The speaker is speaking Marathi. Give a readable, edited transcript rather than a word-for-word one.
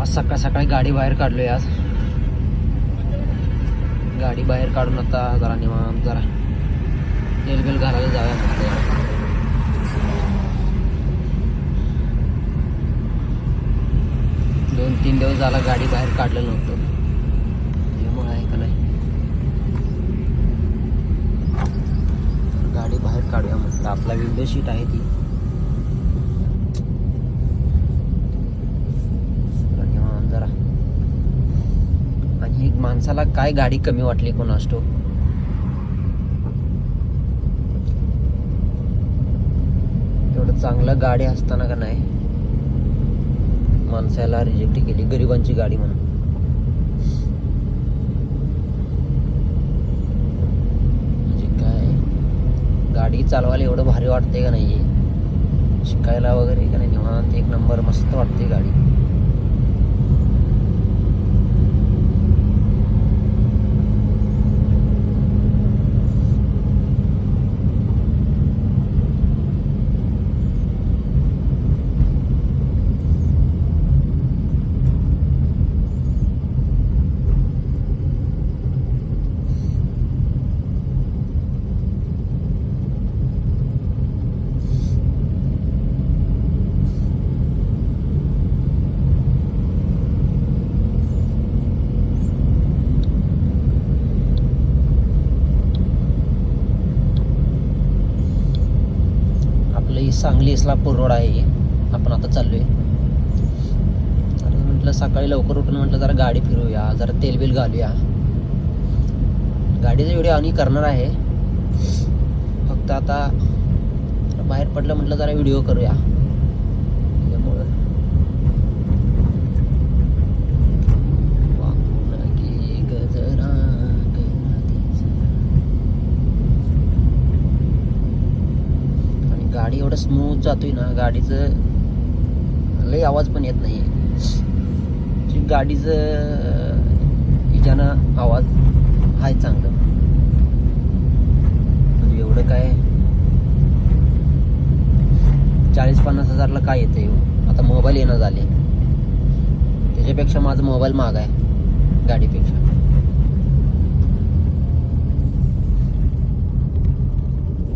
आज सकाळ सकाळी गाडी बाहेर काढलोय. आज गाडी बाहेर काढून आता जरा निवांत जरा तेल बिल घालायला जाऊया म्हटलं. 2-3 दिवस झाला गाडी बाहेर काढलं नव्हतं, त्यामुळे आहे का नाही गाडी बाहेर काढूया म्हटलं. आपला विंडो सीट आहे ती जरा. आणि एक माणसाला काय गाडी कमी वाटली कोणास ठाऊक. एवढं चांगलं गाडी असताना का नाही माणसाला रिजेक्ट केली, गरिबांची गाडी म्हणून. म्हणजे काय गाडी चालवायला एवढं भारी वाटते का नाही, शिकायला वगैरे का नाही निवांत एक नंबर मस्त वाटते गाडी. सांगली इस्लामपूर रोड आहे, आपण आता चाललोय. तर म्हटलं सकाळी लवकर उठून म्हटलं जरा गाडी फिरूया, जरा तेल बिल घालूया. गाडीचा व्हिडिओ आणि करणार आहे, फक्त आता बाहेर पडलं म्हटलं जरा व्हिडिओ करूया. त्यामुळं गाडी एवढं स्मूथ जातोय ना, गाडीचं लय आवाज पण येत नाही. गाडीचं हिच्यानं आवाज हाय चांगलं. म्हणजे एवढं काय 40-50 हजारला काय येते. आता मोबाईल येणं झाले, त्याच्यापेक्षा माझा मोबाईल महाग आहे गाडीपेक्षा.